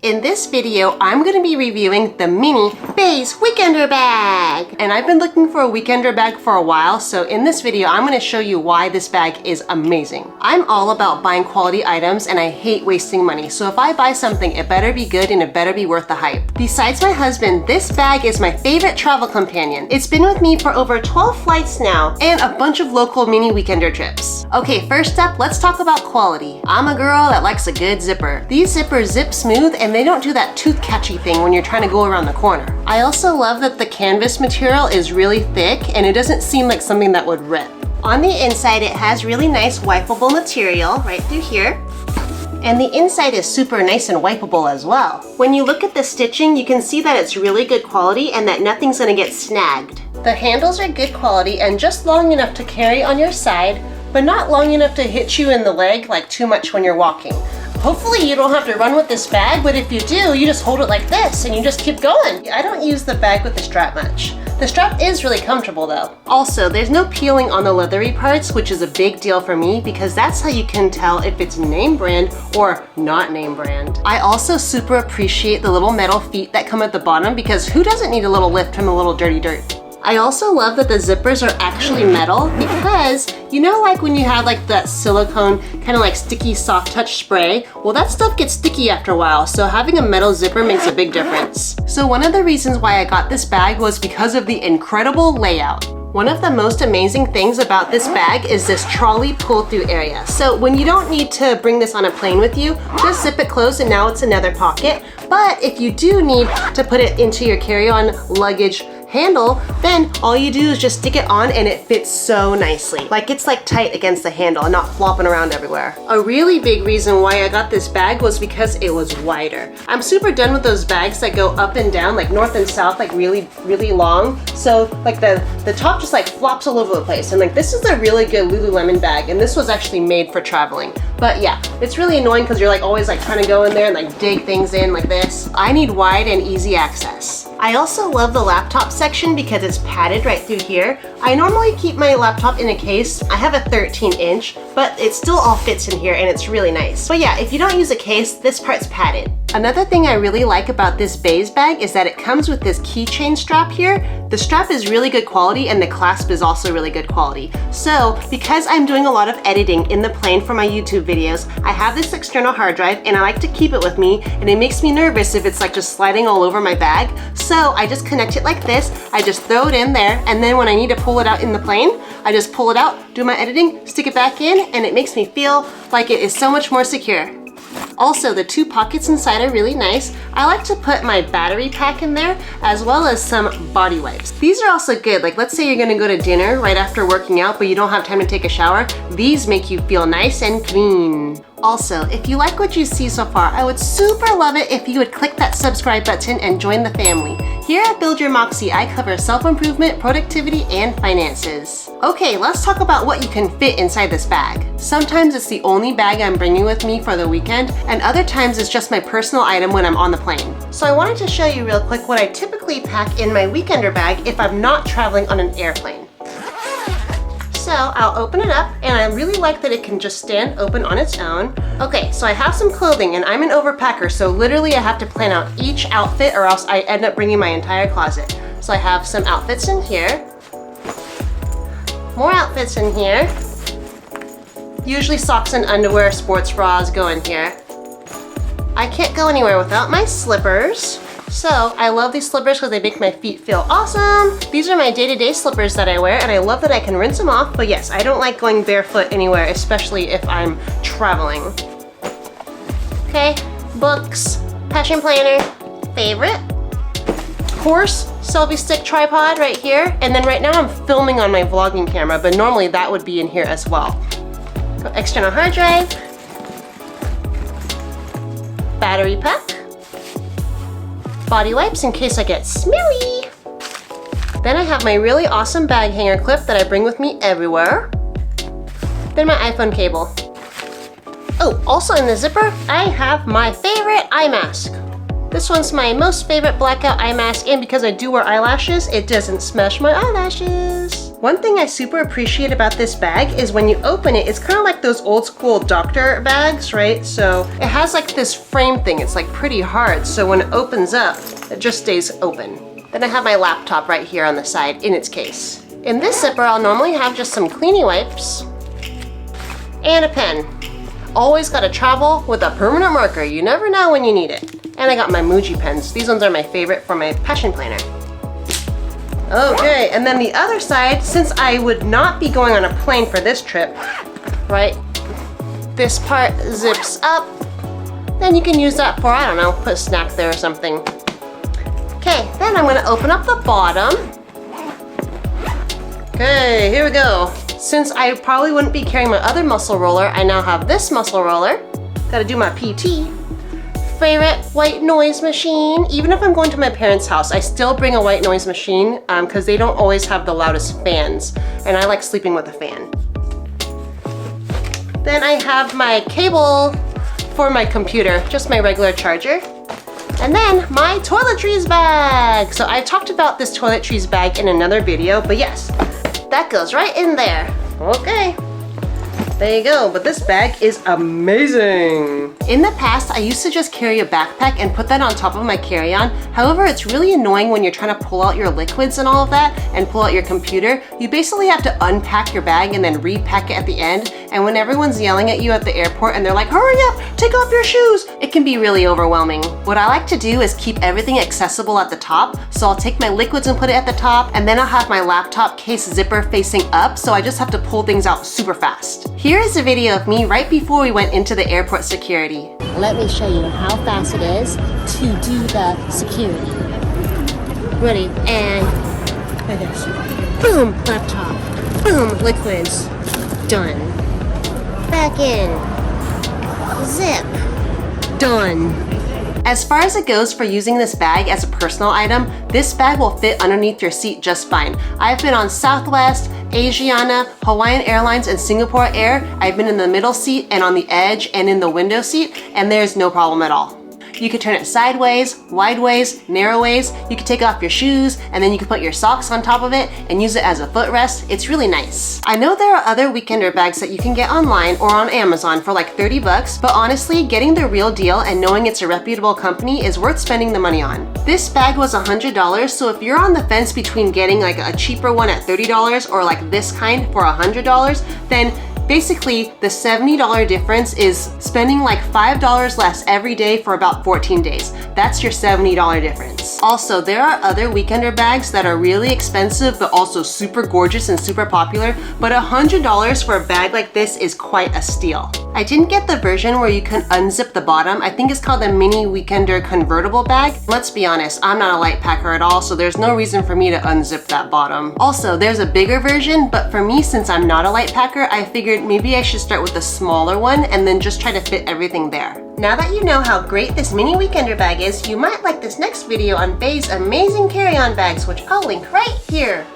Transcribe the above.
In this video, I'm going to be reviewing the Mini Beis Weekender Bag. And I've been looking for a weekender bag for a while, so in this video, I'm going to show you why this bag is amazing. I'm all about buying quality items and I hate wasting money, so if I buy something, it better be good and it better be worth the hype. Besides my husband, this bag is my favorite travel companion. It's been with me for over 12 flights now and a bunch of local mini weekender trips. Okay, first up, let's talk about quality. I'm a girl that likes a good zipper. These zippers zip smooth and they don't do that tooth catchy thing when you're trying to go around the corner. I also love that the canvas material is really thick and it doesn't seem like something that would rip. On the inside, it has really nice wipeable material right through here. And the inside is super nice and wipeable as well. When you look at the stitching, you can see that it's really good quality and that nothing's gonna get snagged. The handles are good quality and just long enough to carry on your side, but not long enough to hit you in the leg like too much when you're walking. Hopefully you don't have to run with this bag, but if you do, you just hold it like this and you just keep going. I don't use the bag with the strap much. The strap is really comfortable though. Also, there's no peeling on the leathery parts, which is a big deal for me because that's how you can tell if it's name brand or not name brand. I also super appreciate the little metal feet that come at the bottom because who doesn't need a little lift from a little dirty dirt? I also love that the zippers are actually metal because, you know, like when you have like that silicone kind of like sticky soft touch spray, well that stuff gets sticky after a while, so having a metal zipper makes a big difference. So one of the reasons why I got this bag was because of the incredible layout. One of the most amazing things about this bag is this trolley pull-through area. So when you don't need to bring this on a plane with you, just zip it closed and now it's another pocket. But if you do need to put it into your carry-on luggage handle, then all you do is just stick it on and it fits so nicely. Like it's like tight against the handle and not flopping around everywhere. A really big reason why I got this bag was because it was wider. I'm super done with those bags that go up and down, like north and south, like really long. So like the top just like flops all over the place. And like this is a really good Lululemon bag and this was actually made for traveling. But yeah, it's really annoying because you're like always like trying to go in there and like dig things in like this. I need wide and easy access. I also love the laptop section because it's padded right through here. I normally keep my laptop in a case. I have a 13-inch, but it still all fits in here and it's really nice. But yeah, if you don't use a case, this part's padded. Another thing I really like about this Beis bag is that it comes with this keychain strap here. The strap is really good quality and the clasp is also really good quality. So because I'm doing a lot of editing in the plane for my YouTube videos, I have this external hard drive and I like to keep it with me and it makes me nervous if it's like just sliding all over my bag. So I just connect it like this, I just throw it in there, and then when I need to pull it out in the plane, I just pull it out, do my editing, stick it back in, and it makes me feel like it is so much more secure. Also, the two pockets inside are really nice. I like to put my battery pack in there as well as some body wipes. These are also good. Like let's say you're gonna go to dinner right after working out but you don't have time to take a shower. These make you feel nice and clean. Also, if you like what you see so far, I would super love it if you would click that subscribe button and join the family. Here at Build Your Moxie, I cover self-improvement, productivity, and finances. Okay, let's talk about what you can fit inside this bag. Sometimes it's the only bag I'm bringing with me for the weekend, and other times it's just my personal item when I'm on the plane. So I wanted to show you real quick what I typically pack in my weekender bag if I'm not traveling on an airplane. So I'll open it up and I really like that it can just stand open on its own. Okay, so I have some clothing and I'm an overpacker, so literally I have to plan out each outfit or else I end up bringing my entire closet. So I have some outfits in here, more outfits in here. Usually socks and underwear, sports bras go in here. I can't go anywhere without my slippers. So I love these slippers because they make my feet feel awesome. These are my day-to-day slippers that I wear and I love that I can rinse them off, but yes, I don't like going barefoot anywhere, especially if I'm traveling. Okay, books, passion planner, favorite, horse, selfie stick tripod right here, and then right now I'm filming on my vlogging camera, but normally that would be in here as well. External hard drive, battery pack, body wipes in case I get smelly. Then I have my really awesome bag hanger clip that I bring with me everywhere. Then my iPhone cable. Oh, also in the zipper, I have my favorite eye mask. This one's my most favorite blackout eye mask, and because I do wear eyelashes, it doesn't smash my eyelashes. One thing I super appreciate about this bag is when you open it, it's kind of like those old school doctor bags, right? So it has like this frame thing. It's like pretty hard. So when it opens up, it just stays open. Then I have my laptop right here on the side in its case. In this zipper, I'll normally have just some cleaning wipes and a pen. Always gotta travel with a permanent marker. You never know when you need it. And I got my Muji pens. These ones are my favorite for my passion planner. Okay, and then the other side, since I would not be going on a plane for this trip, right? This part zips up. Then you can use that for, I don't know, put a snack there or something. Okay, then I'm gonna open up the bottom. Okay, here we go. Since I probably wouldn't be carrying my other muscle roller, I now have this muscle roller. Gotta do my PT. Favorite white noise machine. Even if I'm going to my parents' house, I still bring a white noise machine because they don't always have the loudest fans. And I like sleeping with a fan. Then I have my cable for my computer, just my regular charger. And then my toiletries bag. So I talked about this toiletries bag in another video, but yes, that goes right in there. Okay. There you go, but this bag is amazing. In the past, I used to just carry a backpack and put that on top of my carry-on. However, it's really annoying when you're trying to pull out your liquids and all of that and pull out your computer. You basically have to unpack your bag and then repack it at the end. And when everyone's yelling at you at the airport and they're like, hurry up, take off your shoes, it can be really overwhelming. What I like to do is keep everything accessible at the top. So I'll take my liquids and put it at the top, and then I'll have my laptop case zipper facing up, so I just have to pull things out super fast. Here is a video of me right before we went into the airport security. Let me show you how fast it is to do the security. Ready, and like this. Boom, laptop. Boom, liquids. Done. Back in. Zip. Done. As far as it goes for using this bag as a personal item, this bag will fit underneath your seat just fine. I've been on Southwest, Asiana, Hawaiian Airlines, and Singapore Air. I've been in the middle seat and on the edge and in the window seat, and there's no problem at all. You can turn it sideways, wideways, narrowways. You can take off your shoes, and then you can put your socks on top of it and use it as a footrest. It's really nice. I know there are other weekender bags that you can get online or on Amazon for like 30 bucks, but honestly, getting the real deal and knowing it's a reputable company is worth spending the money on. This bag was $100, so if you're on the fence between getting like a cheaper one at $30 or like this kind for $100, then basically, the $70 difference is spending like $5 less every day for about 14 days. That's your $70 difference. Also, there are other weekender bags that are really expensive but also super gorgeous and super popular, but $100 for a bag like this is quite a steal. I didn't get the version where you can unzip the bottom. I think it's called the Mini Weekender Convertible Bag. Let's be honest, I'm not a light packer at all, so there's no reason for me to unzip that bottom. Also, there's a bigger version, but for me, since I'm not a light packer, I figured maybe I should start with the smaller one and then just try to fit everything there. Now that you know how great this mini weekender bag is, you might like this next video on Beis' amazing carry-on bags, which I'll link right here.